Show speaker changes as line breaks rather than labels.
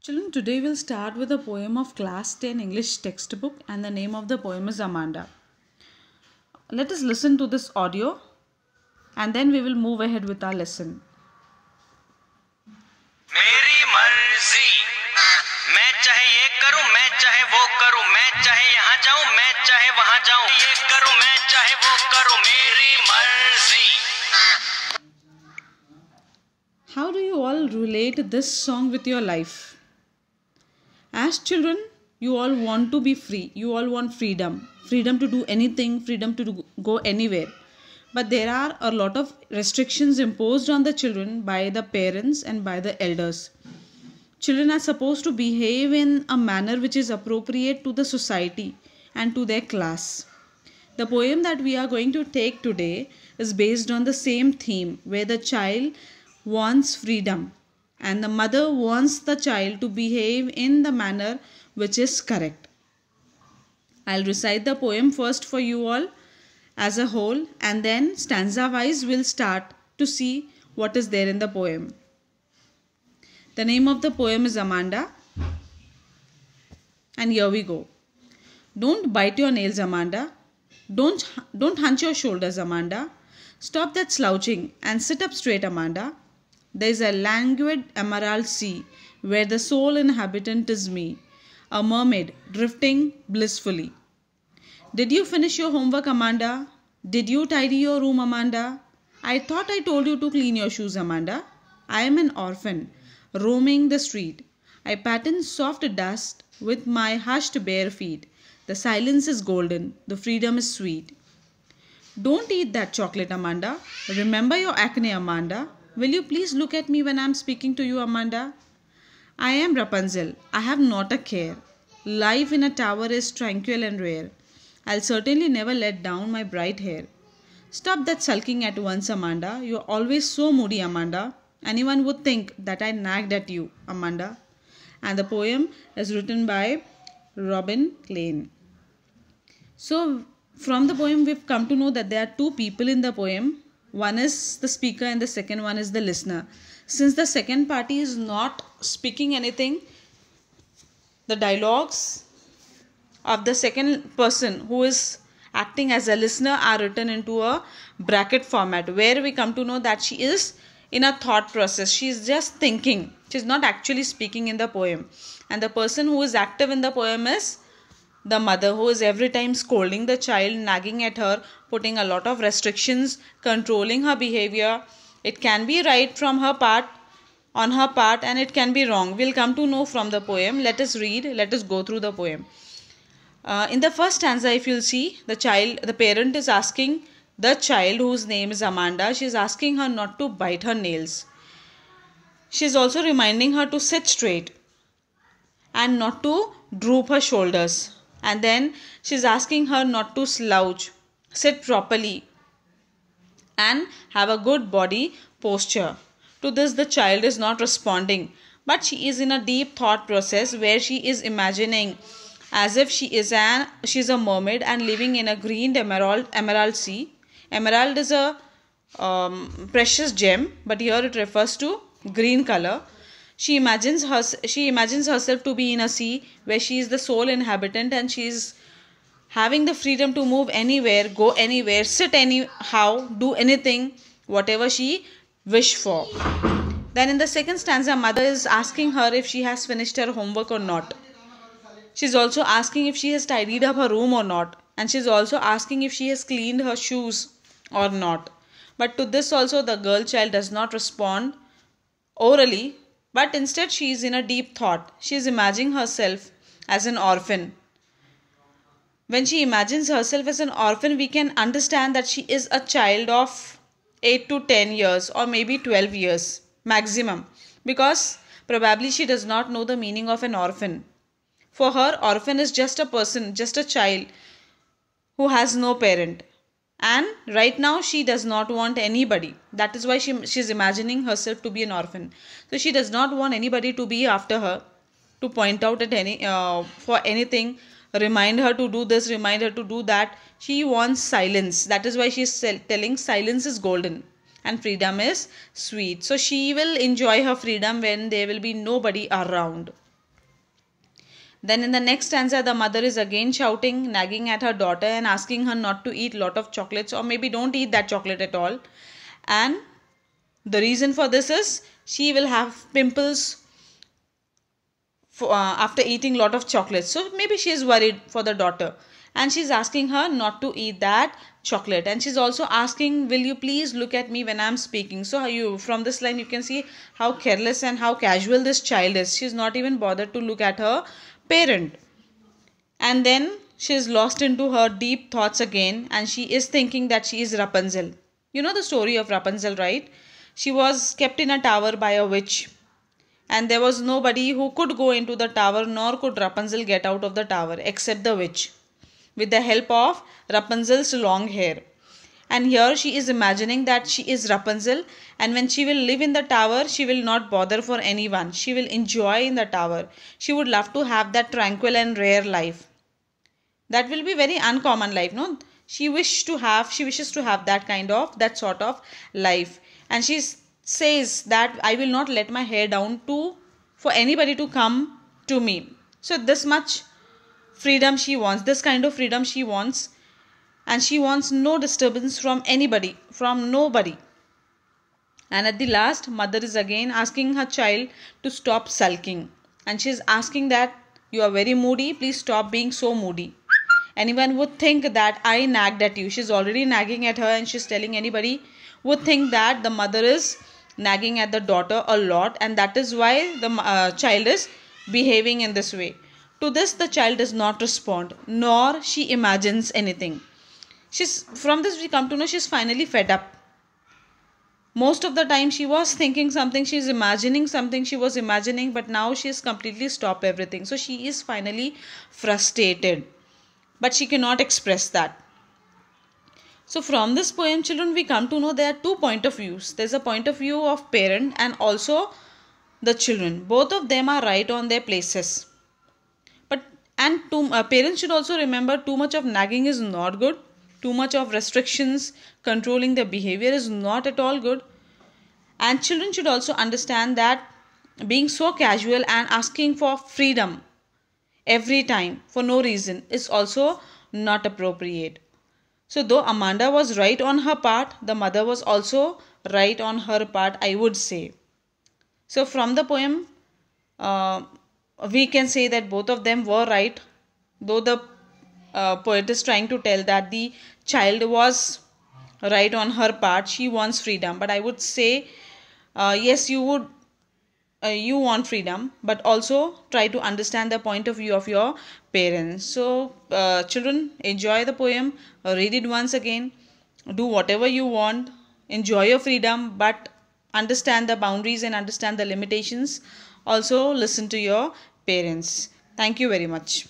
Children, today we'll start with a poem of Class 10 English textbook, and the name of the poem is Amanda. Let us listen to this audio and then we will move ahead with our lesson.
मेरी मर्जी, मैं चाहे ये करूं, मैं चाहे वो करूं, मैं चाहे यहाँ जाऊं, मैं चाहे वहां जाऊं, ये करूं, मैं चाहे वो करूं, मेरी मर्जी.
How do you all relate this song with your life? As children, you all want to be free. You all want freedom. Freedom to do anything, freedom to go anywhere. But there are a lot of restrictions imposed on the children by the parents and by the elders. Children are supposed to behave in a manner which is appropriate to the society and to their class. The poem that we are going to take today is based on the same theme, where the child wants freedom and the mother wants the child to behave in the manner which is correct. I'll recite the poem first for you all as a whole, and then stanza wise we'll start to see what is there in the poem. The name of the poem is Amanda, and here we go. Don't bite your nails, Amanda. Don't hunch your shoulders, Amanda. Stop that slouching and sit up straight, Amanda. There is a languid emerald sea where the sole inhabitant is me, a mermaid drifting blissfully. Did you finish your homework, Amanda? Did you tidy your room, Amanda? I thought I told you to clean your shoes, Amanda. I am an orphan, roaming the street. I pattern soft dust with my hushed bare feet. The silence is golden, the freedom is sweet. Don't eat that chocolate, Amanda. Remember your acne, Amanda. Will you please look at me when I am speaking to you, Amanda? I am Rapunzel. I have not a care. Life in a tower is tranquil and rare. I'll certainly never let down my bright hair. Stop that sulking at once, Amanda. You are always so moody, Amanda. Anyone would think that I nagged at you, Amanda. And the poem is written by Robin Lane. So, from the poem, we've come to know that there are two people in the poem. One is the speaker and the second one is the listener. Since the second party is not speaking anything, the dialogues of the second person who is acting as a listener are written into a bracket format, where we come to know that she is in a thought process. She is just thinking. She is not actually speaking in the poem. And the person who is active in the poem is the mother, who is every time scolding the child, nagging at her, putting a lot of restrictions, controlling her behavior. It can be right from her part, on her part, and it can be wrong. We'll come to know from the poem. Let us read, let us go through the poem. In the first stanza, if you'll see, the parent is asking the child, whose name is Amanda, she is asking her not to bite her nails. She is also reminding her to sit straight and not to droop her shoulders. And then she is asking her not to slouch, sit properly and have a good body posture. To this, the child is not responding, but she is in a deep thought process where she is imagining as if she is a mermaid and living in a green emerald sea. Emerald is a precious gem, but here it refers to green color. She imagines herself to be in a sea where she is the sole inhabitant and she is having the freedom to move anywhere, go anywhere, sit anyhow, do anything, whatever she wish for. Then in the second stanza, mother is asking her if she has finished her homework or not. She is also asking if she has tidied up her room or not. And she is also asking if she has cleaned her shoes or not. But to this also the girl child does not respond orally, but instead she is in a deep thought. She is imagining herself as an orphan. When she imagines herself as an orphan, we can understand that she is a child of 8 to 10 years or maybe 12 years maximum, because probably she does not know the meaning of an orphan. For her, orphan is just a person, just a child who has no parent. And right now she does not want anybody. That is why she is imagining herself to be an orphan. So she does not want anybody to be after her, to point out at for anything, remind her to do this, remind her to do that. She wants silence. That is why she is telling silence is golden and freedom is sweet. So she will enjoy her freedom when there will be nobody around. Then in the next stanza, the mother is again shouting, nagging at her daughter and asking her not to eat lot of chocolates, or maybe don't eat that chocolate at all. And the reason for this is she will have pimples after eating lot of chocolates. So maybe she is worried for the daughter, and she's asking her not to eat that chocolate. And she's also asking, will you please look at me when I'm speaking? So from this line you can see how careless and how casual this child is. She's not even bothered to look at her parent. And then she's lost into her deep thoughts again, and she is thinking that she is Rapunzel. You know the story of Rapunzel, right? She was kept in a tower by a witch, and there was nobody who could go into the tower, nor could Rapunzel get out of the tower except the witch, with the help of Rapunzel's long hair. And here she is imagining that she is Rapunzel, and when she will live in the tower, she will not bother for anyone. She will enjoy in the tower. She would love to have that tranquil and rare life. That will be very uncommon life, no? She wishes to have that sort of life. And she says that I will not let my hair down for anybody to come to me. So this much freedom she wants, this kind of freedom she wants, and she wants no disturbance from anybody, from nobody. And at the last, mother is again asking her child to stop sulking, and she is asking that you are very moody, please stop being so moody. Anyone would think that I nagged at you. She's already nagging at her, and she's telling anybody would think that the mother is nagging at the daughter a lot, and that is why the child is behaving in this way. To this the child does not respond, nor she imagines anything. From this we come to know she's finally fed up. Most of the time she was thinking something, she's imagining something she was imagining, but now she has completely stopped everything. So she is finally frustrated, but she cannot express that. So from this poem, children, we come to know there are two point of views. There's a point of view of parent and also the children. Both of them are right on their places. Parents should also remember too much of nagging is not good. Too much of restrictions controlling their behavior is not at all good. And children should also understand that being so casual and asking for freedom every time for no reason is also not appropriate. So though Amanda was right on her part, the mother was also right on her part, I would say. So from the poem, we can say that both of them were right, though the poet is trying to tell that the child was right on her part. She wants freedom, but I would say yes, you want freedom, but also try to understand the point of view of your parents. So children, enjoy the poem, read it once again, do whatever you want, enjoy your freedom, but understand the boundaries and understand the limitations. Also listen to your parents. Thank you very much.